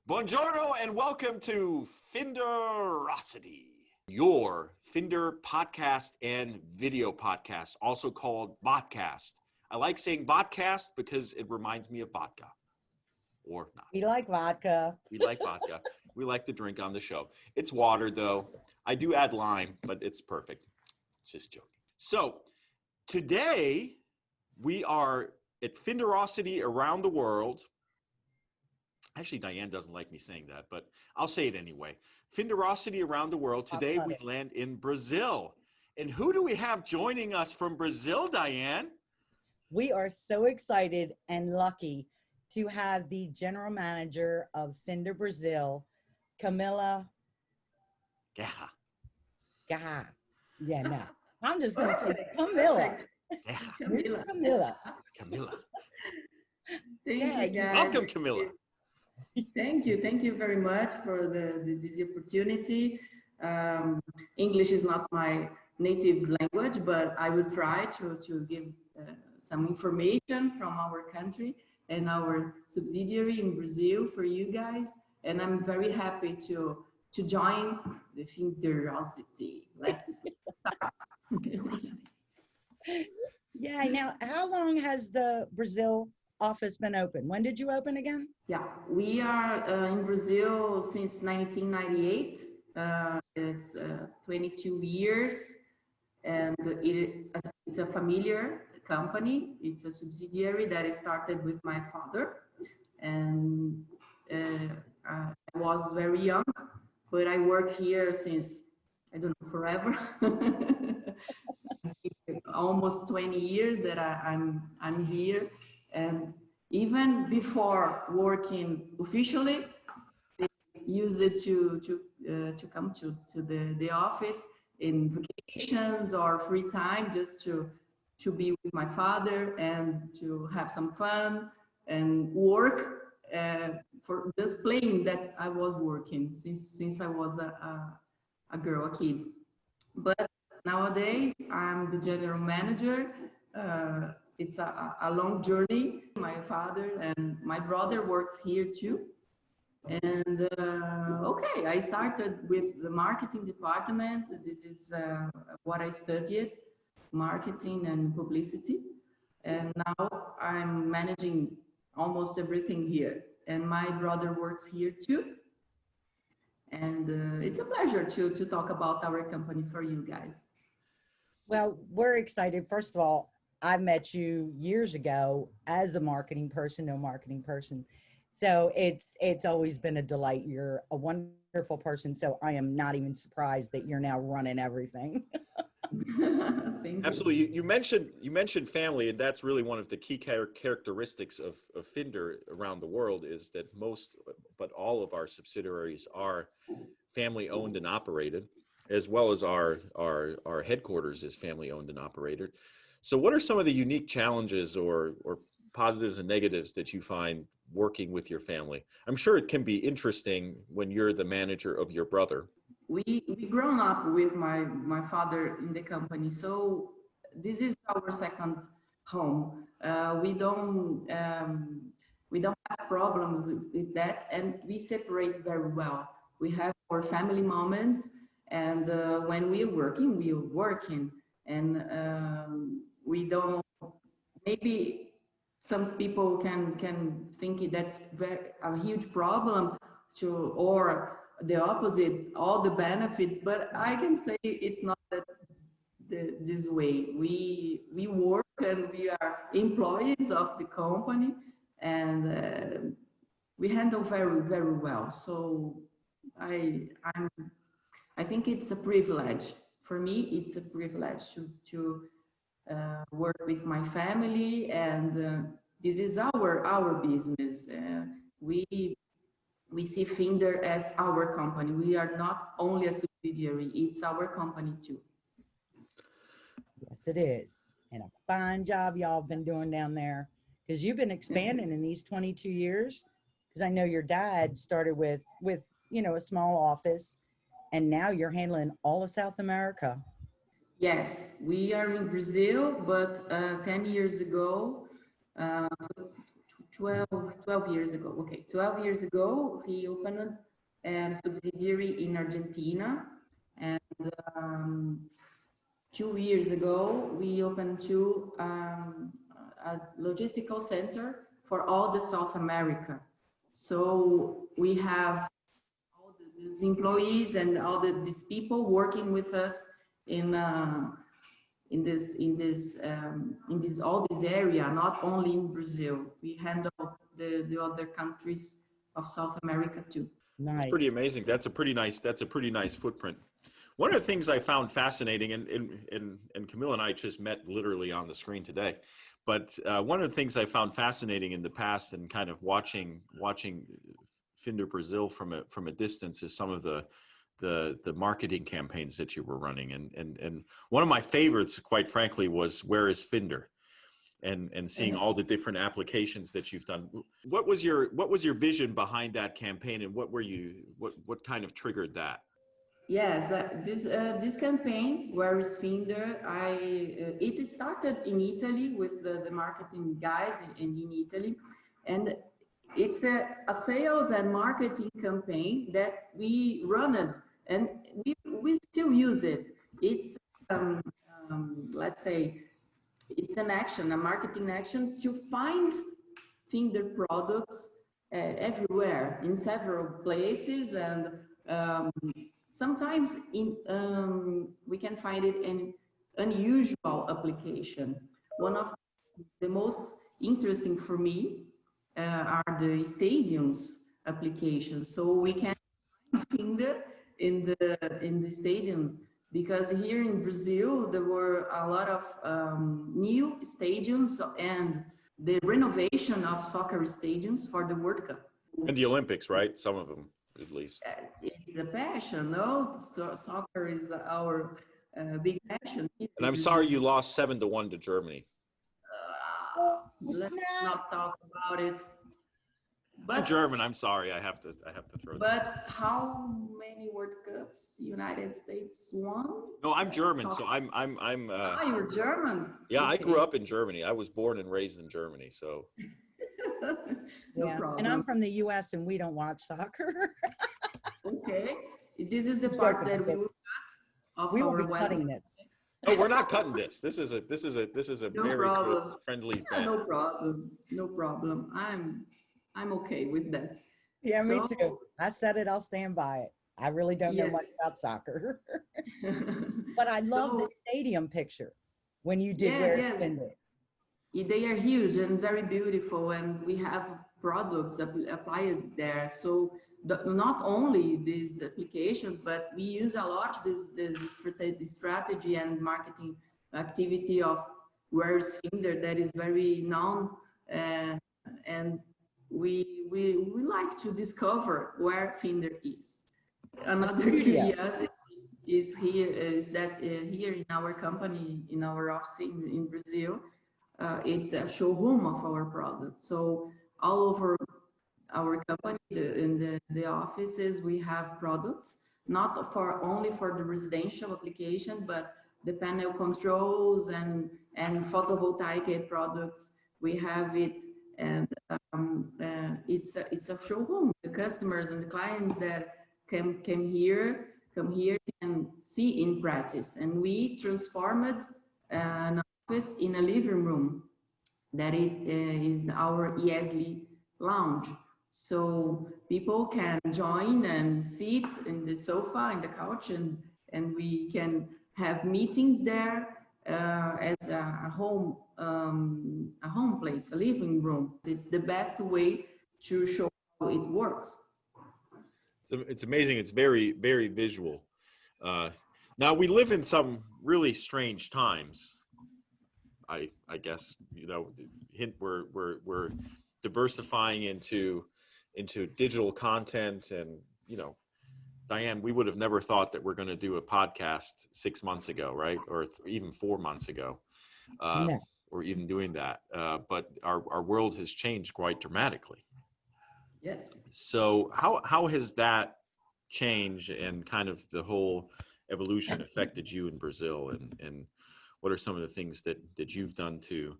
Buongiorno and welcome to Finder-osity, your Finder podcast and video podcast, also called vodcast. I like saying vodcast because it reminds me of vodka, or not. We like vodka. We like vodka. We like the drink on the show. It's water, though. I do add lime, but it's perfect. Just joking. So today we are at Finder-osity around the world. Actually, Diane doesn't like me saying that, but I'll say it anyway. Finder-osity around the world. Today we land in Brazil. And who do we have joining us from Brazil, Diane? We are so excited and lucky to have the general manager of Finder Brazil, Camila. Guerra. Yeah, no. I'm just going to say Camila. Guerra. Camila. Camila. Thank you, guys. Welcome, Camila. Thank you very much for this opportunity. English is not my native language, but I will try to give some information from our country and our subsidiary in Brazil for you guys. And I'm very happy to join the Finder-osity. Let's start. Yeah, now how long has the Brazil office been open? When did you open again? Yeah, we are in Brazil since 1998. It's 22 years, and it's a familiar company. It's a subsidiary that started with my father, and I was very young, but I work here since, I don't know, forever. Almost 20 years that I'm here. And even before working officially, they use it to come to the office in vacations or free time, just to be with my father and to have some fun and work for just playing that I was working since I was a girl, a kid. But nowadays I'm the general manager. It's a long journey. My father and my brother works here too. And okay, I started with the marketing department. This is what I studied, marketing and publicity. And now I'm managing almost everything here. And my brother works here too. And it's a pleasure to talk about our company for you guys. Well, we're excited. First of all, I met you years ago as a marketing person, no marketing person. So it's always been a delight. You're a wonderful person. So I am not even surprised that you're now running everything. Absolutely. You mentioned family, and that's really one of the key characteristics of Finder around the world, is that most, but all of our subsidiaries are family owned and operated, as well as our headquarters is family owned and operated. So what are some of the unique challenges or positives and negatives that you find working with your family? I'm sure it can be interesting when you're the manager of your brother. We grown up with my father in the company, so this is our second home. We don't have problems with that, and we separate very well. We have our family moments, and when we're working, and we don't. Maybe some people can think that's a huge problem or the opposite, all the benefits, but I can say it's not this way. We work and we are employees of the company, and we handle very, very well. So I think it's a privilege. For me, it's a privilege to work with my family, and this is our business. We see Finder as our company. We are not only a subsidiary, it's our company too. Yes, it is. And a fine job y'all been doing down there, because you've been expanding in these 22 years. Because I know your dad started with a small office, and now you're handling all of South America. Yes, we are in Brazil, but 10 years ago, 12 years ago. Okay, 12 years ago, he opened a subsidiary in Argentina. And 2 years ago, we opened a logistical center for all the South America. So we have all these employees and all these people working with us in all this area, not only in Brazil. We handle the other countries of South America too. Nice. It's pretty amazing. That's a pretty nice footprint. One of the things I found fascinating, and Camille and I just met literally on the screen today, but one of the things I found fascinating in the past and kind of watching Finder Brazil from a distance is some of the marketing campaigns that you were running. And one of my favorites, quite frankly, was Where is Finder? And seeing all the different applications that you've done. What was your vision behind that campaign, and what kind of triggered that? Yes, this campaign, Where is Finder? It started in Italy with the marketing guys in Italy, and it's a sales and marketing campaign that we run it, and we still use it. It's let's say it's an action, a marketing action to find Finder products everywhere in several places, and sometimes we can find it in unusual application. One of the most interesting for me are the stadiums applications. So we can find Finder in the stadium, because here in Brazil there were a lot of new stadiums and the renovation of soccer stadiums for the World Cup. And the Olympics, right? Some of them, at least. It's a passion, no? So soccer is our big passion. And I'm sorry you lost 7-1 to Germany. Let's not talk about it. I'm German. I'm sorry. I have to throw that. But how many World Cups United States won? No, I'm German, so I'm. You're German. Yeah, okay. I grew up in Germany. I was born and raised in Germany, so. No problem. And I'm from the U.S. and we don't watch soccer. Okay, this is the part that we will cut of we will our be cutting this. No, we're not cutting this. This is a No very problem. good, friendly Yeah, band. no problem. No problem. I'm okay with that. Yeah, me So- too. I said it, I'll stand by it. I really don't know much Yes. about soccer. But I love the stadium picture when you did Yes, Where yes. is Finder. They are huge and very beautiful, and we have products applied there. So not only these applications, but we use a lot this strategy and marketing activity of Where's Finder that is very known, and we like to discover where Finder is. Another curiosity is that here in our company, in our office in Brazil, it's a showroom of our products. So all over our company, in the offices, we have products, not only for the residential application, but the panel controls and photovoltaic products. We have it, and it's a showroom. The customers and the clients that come here and see in practice, and we transformed an office in a living room that is our ESLI lounge. So people can join and sit in the sofa, in the couch, and we can have meetings there as a home place, a living room. It's the best way to show how it works. It's amazing. It's very, very visual. Now we live in some really strange times. I guess, we're diversifying into digital content, and Diane, we would have never thought that we're going to do a podcast 6 months ago, right? Or even 4 months ago, No. or even doing that. But our world has changed quite dramatically. Yes. So how has that change and kind of the whole evolution affected you in Brazil, and what are some of the things that you've done to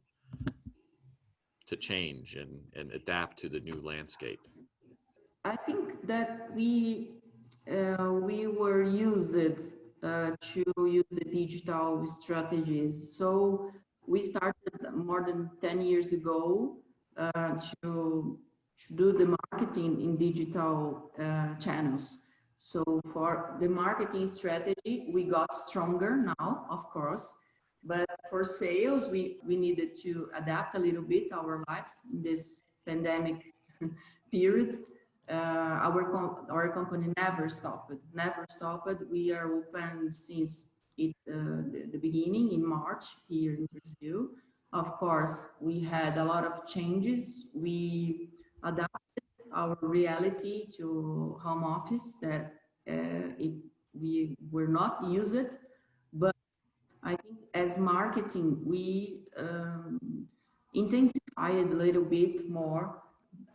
to change and adapt to the new landscape? I think that we were used to use the digital strategies. So we started more than 10 years ago to do the marketing in digital channels. So for the marketing strategy, we got stronger now, of course. But for sales, we needed to adapt a little bit our lives in this pandemic period. Our company never stopped. Never stopped. We are open since the beginning in March here in Brazil. Of course, we had a lot of changes. We adapted our reality to home office that we were not used it, but I think as marketing, we intensified a little bit more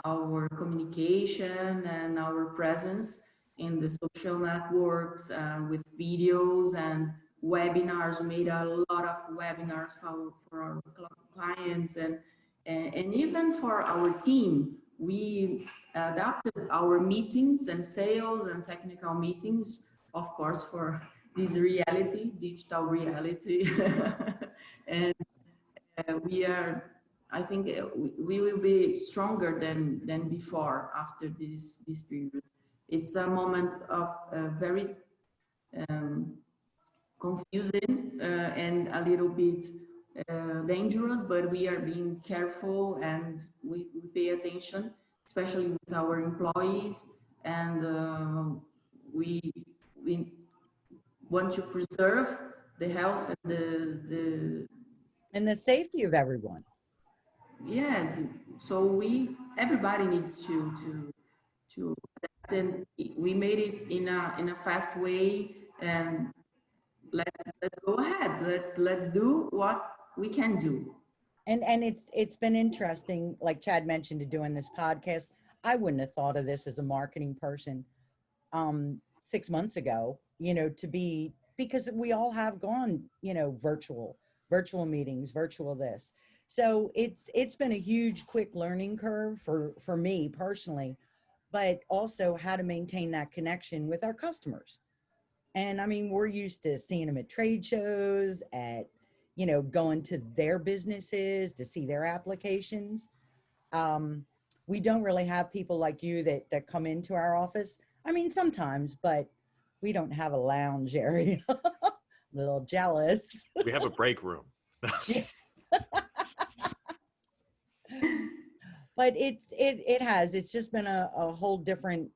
our communication and our presence in the social networks with videos and webinars. We made a lot of webinars for our clients and even for our team. We adapted our meetings and sales and technical meetings, of course, for this reality, digital reality. And we are, I think we will be stronger than before after this period. It's a moment of very confusing and a little bit dangerous, but we are being careful and we pay attention, especially with our employees, and we want to preserve the health and the safety of everyone. yes. So everybody needs to adapt, and we made it in a fast way, and let's go ahead. Let's do what we can do. And it's been interesting, like Chad mentioned, to doing this podcast. I wouldn't have thought of this as a marketing person 6 months ago, to be, because we all have gone, virtual meetings, virtual this. So it's been a huge, quick learning curve for me personally, but also how to maintain that connection with our customers. And I mean, we're used to seeing them at trade shows, at, going to their businesses to see their applications. We don't really have people like you that come into our office. I mean, sometimes, but we don't have a lounge area. I'm a little jealous. We have a break room. But it's just been a whole different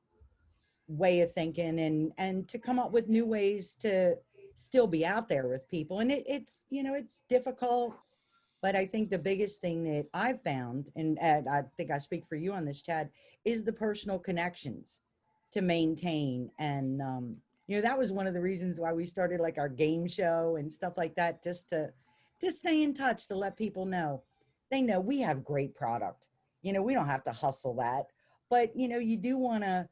way of thinking and to come up with new ways to still be out there with people. And it's difficult, but I think the biggest thing that I've found, and I think I speak for you on this, Chad, is the personal connections to maintain. And that was one of the reasons why we started like our game show and stuff like that, just to stay in touch, to let people know they know we have great product. We don't have to hustle that, but you do want to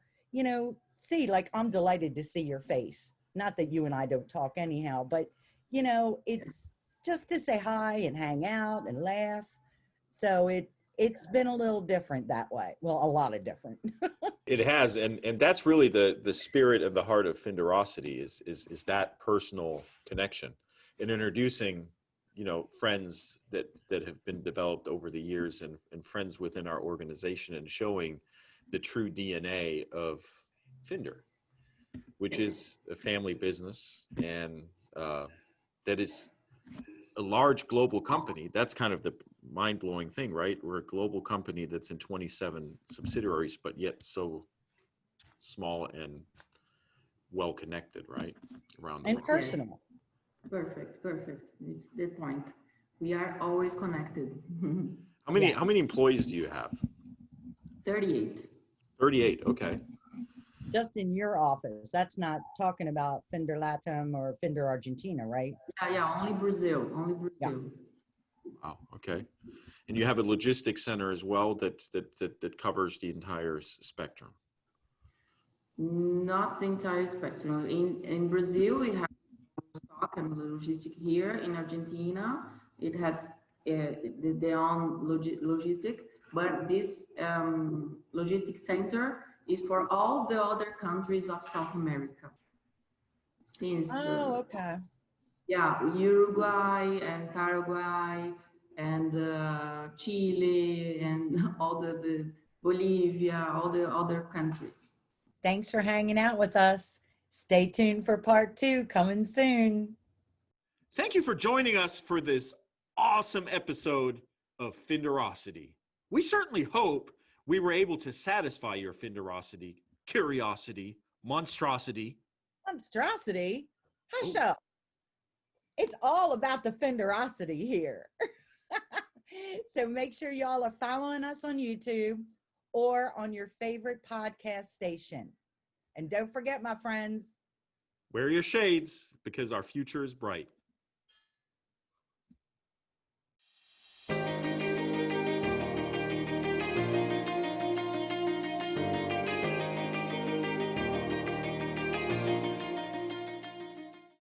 see, like, I'm delighted to see your face. Not that you and I don't talk anyhow, but it's just to say hi and hang out and laugh. So it's been a little different that way. Well, a lot of different. It has, and that's really the spirit and the heart of Finder-osity is that personal connection, and introducing friends that have been developed over the years, and friends within our organization, and showing the true DNA of Finder, which is a family business, and that is a large global company. That's kind of the mind-blowing thing, right? We're a global company that's in 27 subsidiaries, but yet so small and well connected, right, around the And world. personal. Perfect. It's the point. We are always connected. How many employees do you have? 38. 38. Okay. Just in your office. That's not talking about Finder Latam or Finder Argentina, right? Yeah, only Brazil. Yeah. Wow. Okay. And you have a logistics center as well that covers the entire spectrum. Not the entire spectrum. In Brazil, we have stock and logistic here. In Argentina, it has their own logistic, but this logistic center is for all the other countries of South America. Since Oh, okay. yeah, Uruguay and Paraguay and Chile and all the Bolivia, all the other countries. Thanks for hanging out with us. Stay tuned for part 2 coming soon. Thank you for joining us for this awesome episode of Finder-osity. We certainly hope we were able to satisfy your Finder-osity, curiosity, monstrosity. Monstrosity? Hush Oh. up. It's all about the Finder-osity here. So make sure y'all are following us on YouTube or on your favorite podcast station. And don't forget, my friends, Wear your shades because our future is bright.